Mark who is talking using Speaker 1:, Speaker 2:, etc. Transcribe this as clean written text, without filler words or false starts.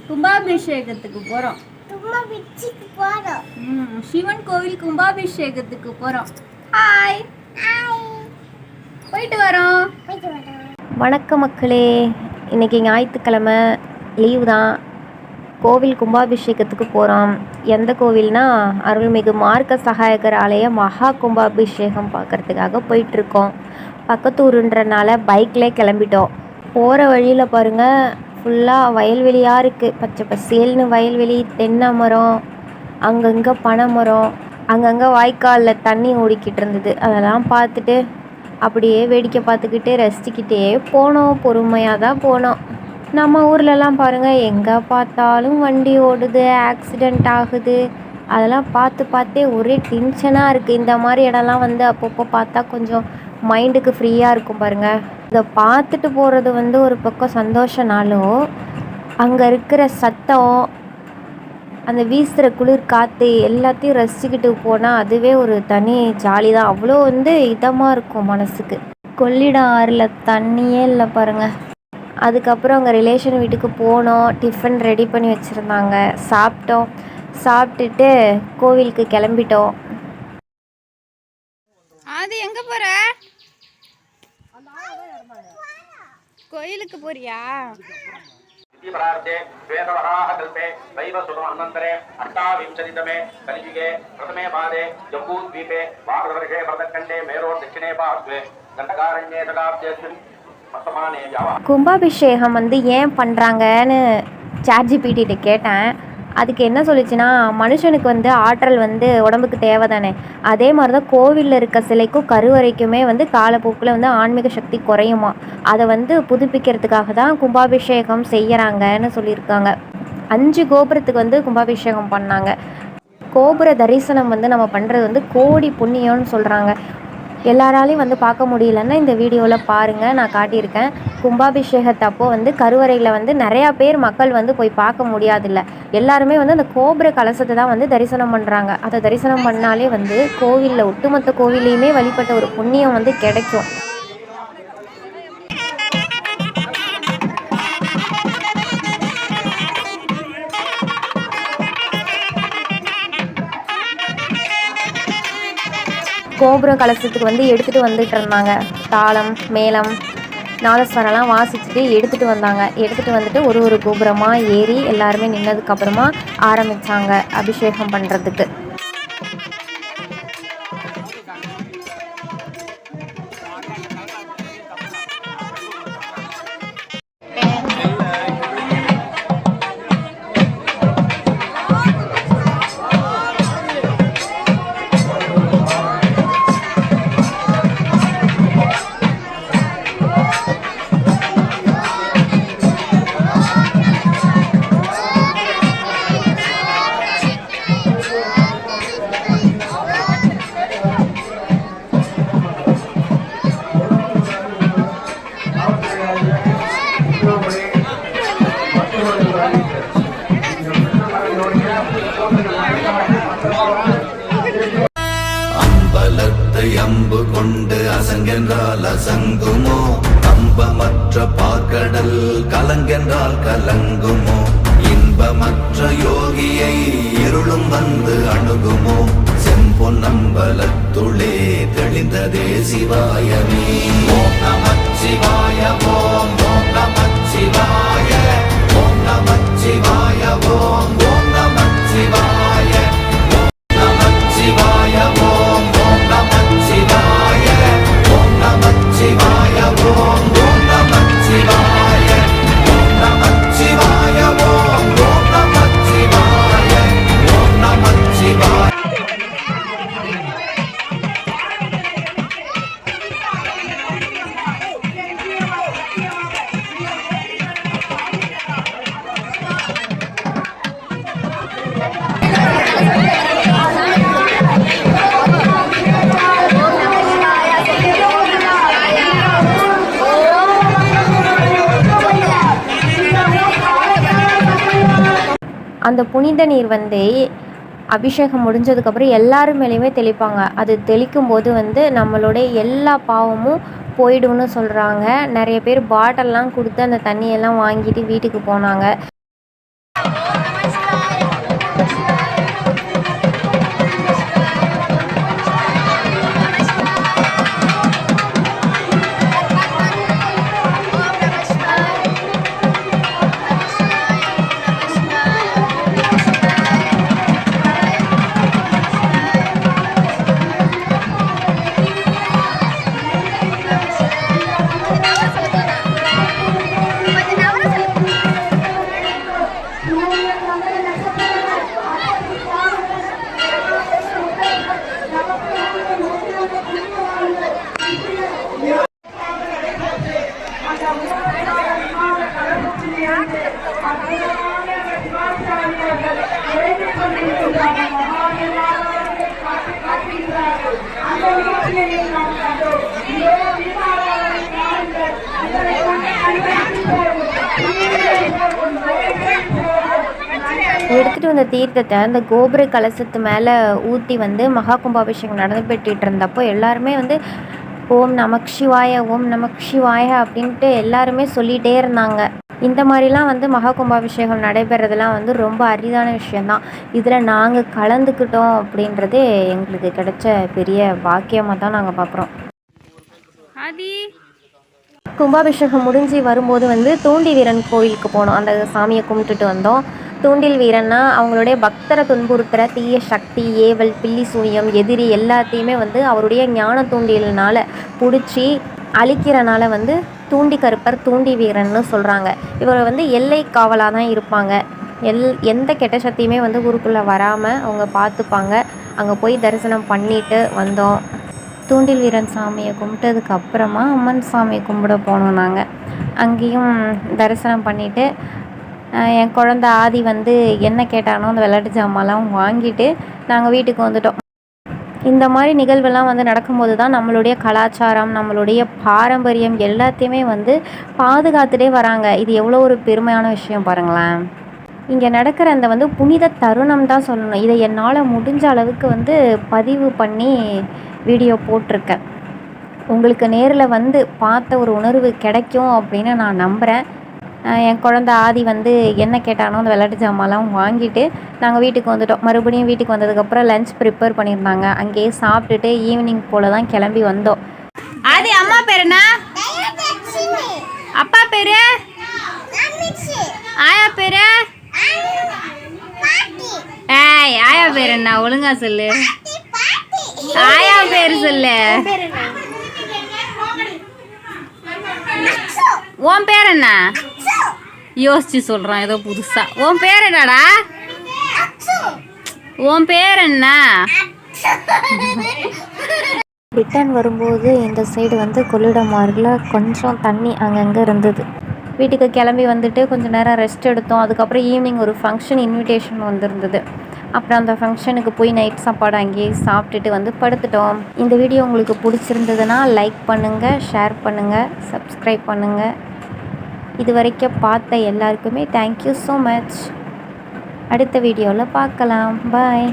Speaker 1: கும்பாபிஷேகத்துக்கு போறோம். சிவன் கோவில் கும்பாபிஷேகத்துக்கு போறோம். ஹாய், போயிட்டு வரோம்.
Speaker 2: வணக்கம் மக்களே, இன்றைக்கி ஞாயிற்றுக்கிழமை லீவு தான். கோவில் கும்பாபிஷேகத்துக்கு போகிறோம். எந்த கோவில்னா அருள்மிகு மார்க்க சகாயகர் ஆலய மகா கும்பாபிஷேகம் பார்க்குறதுக்காக போயிட்டுருக்கோம். பக்கத்தூருன்றனால பைக்கில் கிளம்பிட்டோம். போகிற வழியில் பாருங்கள், ஃபுல்லாக வயல்வெளியாக இருக்குது. பச்சை பசேல்னு வயல்வெளி, தென்னை மரம், அங்கங்கே பனை மரம், அங்கங்கே வாய்க்காலில் தண்ணி ஓடிக்கிட்டு இருந்தது. அதெல்லாம் பார்த்துட்டு அப்படியே வேடிக்கை பார்த்துக்கிட்டு ரசிச்சுக்கிட்டே போனோம். பொறுமையாக தான் போனோம். நம்ம ஊர்லலாம் பாருங்கள், எங்கே பார்த்தாலும் வண்டி ஓடுது, ஆக்சிடெண்ட் ஆகுது. அதெல்லாம் பார்த்தே ஒரே டென்ஷனாக இருக்குது. இந்த மாதிரி இடம்லாம் அப்பப்போ பார்த்தா கொஞ்சம் மைண்டுக்கு ஃப்ரீயாக இருக்கும் பாருங்கள். இதை பார்த்துட்டு போகிறது ஒரு பக்கம் சந்தோஷனாலும், அங்கே இருக்கிற சத்தம், அந்த வீசுகிற குளிர் காற்று எல்லாத்தையும் ரசிச்சுக்கிட்டு போனால் அதுவே ஒரு தனி ஜாலி தான். அவ்வளோ இதமாக இருக்கும் மனசுக்கு. கொள்ளிடம் ஆறில் தண்ணியே இல்லை பாருங்கள். அதுக்கப்புறம் அங்கே ரிலேஷன் வீட்டுக்கு போனோம். டிஃபன் ரெடி பண்ணி வச்சுருந்தாங்க, சாப்பிட்டோம். சாப்பிட்டுட்டு கோவிலுக்கு கிளம்பிட்டோம்.
Speaker 1: அது எங்கே போகிற? கோயிலுக்கு போறியா?
Speaker 3: श्वेतवराहकल्पे वैवसुतमन्वन्तरे अष्टाविंशतितमे कलियुगे प्रथमे पादे जम्बूद्वीपे वागदवर्षे भरतखण्डे मेरोर् दक्षिणे पार्श्वे दण्डकारण्ये सदाब्देऽस्मिन् वर्तमाने यावः.
Speaker 2: கும்பாபிஷேகம் ஏன் பண்ணுறாங்கன்னு சாட்ஜிபிடிட்ட கேட்டேன். அதுக்கு என்ன சொல்லிச்சுன்னா, மனுஷனுக்கு ஆற்றல் உடம்புக்கு தேவை தானே. அதே மாதிரி தான் கோவிலில் இருக்க சிலைக்கும் கருவறைக்குமே காலப்போக்கில் ஆன்மீக சக்தி குறையுமா. அதை புதுப்பிக்கிறதுக்காக தான் கும்பாபிஷேகம் செய்கிறாங்கன்னு சொல்லியிருக்காங்க. 5 கோபுரத்துக்கு கும்பாபிஷேகம் பண்ணாங்க. கோபுர தரிசனம் நம்ம பண்ணுறது கோடி புண்ணியம்னு சொல்கிறாங்க. எல்லாராலையும் பார்க்க முடியலன்னா இந்த வீடியோவில் பாருங்கள், நான் காட்டியிருக்கேன். கும்பாபிஷேகத்தப்போ கருவறையில் நிறையா பேர் மக்கள் போய் பார்க்க முடியாதில்ல. எல்லாருமே அந்த கோபுர கலசத்தை தான் தரிசனம் பண்ணுறாங்க. அதை தரிசனம் பண்ணாலே கோவிலில் ஒட்டுமொத்த கோவிலையுமே வழிபட்ட ஒரு புண்ணியம் கிடைக்கும். கோபுர கலசத்துக்கு எடுத்துகிட்டு வந்துட்டு இருந்தாங்க. தாளம், மேளம், நாதஸ்வரம்லாம் வாசிச்சுட்டு எடுத்துகிட்டு வந்தாங்க. எடுத்துகிட்டு வந்துட்டு ஒரு கோபுரமாக ஏறி எல்லாருமே நின்னதுக்கப்புறமா ஆரம்பித்தாங்க அபிஷேகம் பண்ணுறதுக்கு.
Speaker 4: அம்பலத்தை அம்பு கொண்டு அசங்கென்றால் அசங்குமோ, அம்பமற்ற பார்க்கடல் கலங்கென்றால் கலங்குமோ, இன்பமற்ற யோகியை இருளும் அணுகுமோ, செம்பொன்னம்பலத்துளே தெளிந்ததே சிவாயமே. ஓம் நமச்சிவாய, ஓம் ஓம் நமச்சிவாய, ஓம் நமச்சிவாய, ஓம் ஓம் நமச்சிவாய, ஓம் நமச்சிவாய, ஓம் ஓம் நமச்சிவாய, ஓம் நமச்சிவாய, ஓம் ஓம் நமச்சிவாய, ஓம் நமச்சிவாய, ஓம் ஓம் நமச்சிவாய, ஓம் நமச்சிவாய.
Speaker 2: அந்த புனித நீர் அபிஷேகம் முடிஞ்சதுக்கப்புறம் எல்லாரும் மேலேயுமே தெளிப்பாங்க. அது தெளிக்கும் போது நம்மளுடைய எல்லா பாவமும் போயிடும்னு சொல்கிறாங்க. நிறைய பேர் பாட்டில்லாம் கொடுத்து அந்த தண்ணியெல்லாம் வாங்கிட்டு வீட்டுக்கு போனாங்க. எடுத்துகிட்டு வந்த தீர்த்தத்தை அந்த கோபுர கலசத்து மேலே ஊற்றி வந்து மகா கும்பாபிஷேகம் நடந்துபட்டு இருந்தப்போ எல்லாருமே வந்து ஓம் நமக் சிவாய ஓம் நமக் சிவாய அப்படின்ட்டு எல்லாருமே சொல்லிகிட்டே இருந்தாங்க. இந்த மாதிரிலாம் வந்து மகா கும்பாபிஷேகம் நடைபெறதெல்லாம் வந்து ரொம்ப அரிதான விஷயந்தான். இதில் நாங்கள் கலந்துக்கிட்டோம் அப்படின்றது எங்களுக்கு கிடைச்ச பெரிய பாக்கியமாக தான் நாங்கள் பார்க்குறோம். கும்பாபிஷேகம் முடிஞ்சு வரும்போது வந்து தூண்டி வீரன் கோயிலுக்கு போனோம். அந்த சாமியை கும்பிட்டுட்டு வந்தோம். தூண்டில் வீரன்னா அவங்களுடைய பக்தரை துன்புறுத்துகிற தீய சக்தி, ஏவல், பில்லி சூனியம், எதிரி எல்லாத்தையுமே வந்து அவருடைய ஞான தூண்டில்னால் பிடிச்சி அழிக்கிறனால வந்து தூண்டி கருப்பர் தூண்டி வீரன்னு சொல்கிறாங்க. இவர் வந்து எல்லை காவலாக தான் இருப்பாங்க. எந்த கெட்ட சக்தியுமே வந்து ஊருக்குள்ளே வராமல் அவங்க பார்த்துப்பாங்க. அங்கே போய் தரிசனம் பண்ணிட்டு வந்தோம். தூண்டில் வீரன் சாமியை கும்பிட்டதுக்கு அப்புறமா அம்மன் சாமியை கும்பிட போனோம். நாங்கள் அங்கேயும் தரிசனம் பண்ணிவிட்டு என் குழந்த ஆதி வந்து என்ன கேட்டானோ அந்த விளையாட்டு ஜாமான்லாம் வாங்கிட்டு நாங்கள் வீட்டுக்கு வந்துட்டோம். இந்த மாதிரி நிகழ்வெல்லாம் வந்து நடக்கும்போது தான் நம்மளுடைய கலாச்சாரம், நம்மளுடைய பாரம்பரியம் எல்லாத்தையுமே வந்து பாதுகாத்துட்டே வராங்க. இது எவ்வளோ ஒரு பெருமையான விஷயம் பாருங்களேன். இங்கே நடக்கிற அந்த வந்து புனித தருணம் தான் சொல்லணும். இதை என்னால் முடிஞ்ச அளவுக்கு வந்து பதிவு பண்ணி வீடியோ போட்டிருக்கேன். உங்களுக்கு நேரில் வந்து பார்த்த ஒரு உணர்வு கிடைக்கும் அப்படின்னு நான் நம்புகிறேன். என் குழந்த ஆதி வந்து என்ன கேட்டானோ அந்த விளையாட்டு ஜாமான்லாம் வாங்கிட்டு நாங்கள் வீட்டுக்கு வந்துட்டோம். மறுபடியும் வீட்டுக்கு வந்ததுக்கப்புறம் லஞ்ச் ப்ரிப்பேர் பண்ணியிருந்தாங்க. அங்கேயே சாப்பிட்டுட்டு ஈவினிங் போல் தான் கிளம்பி வந்தோம்.
Speaker 1: ஆதி அம்மா பேர் என்ன? அப்பா பேர்? ஆயா பேர்? ஏய் ஆயா பேர் என்ன? ஒழுங்கா சொல்லு. ஆயா பேர் சொல்லு. உன் பேர் என்ன? யோசிச்சு சொல்கிறான் ஏதோ புதுசா. உன் பேர் என்னடா? உன் பேர் என்ன?
Speaker 2: ரிட்டர்ன் வரும்போது இந்த சைடு வந்து கொள்ளிடமாறில் கொஞ்சம் தண்ணி அங்கங்கே இருந்தது. வீட்டுக்கு கிளம்பி வந்துட்டு கொஞ்சம் நேரம் ரெஸ்ட் எடுத்தோம். அதுக்கப்புறம் ஈவினிங் ஒரு ஃபங்க்ஷன் இன்விடேஷன் வந்திருந்தது. அப்புறம் அந்த ஃபங்க்ஷனுக்கு போய் நைட் சாப்பாடு அங்கேயே சாப்பிட்டுட்டு வந்து படுத்துட்டோம். இந்த வீடியோ உங்களுக்கு பிடிச்சிருந்ததுன்னா லைக் பண்ணுங்கள், ஷேர் பண்ணுங்கள், சப்ஸ்கிரைப் பண்ணுங்கள். இது வரைக்கும் பார்த்த எல்லாருக்குமே தேங்க்யூ ஸோ மச். அடுத்த வீடியோவில் பார்க்கலாம். பாய்.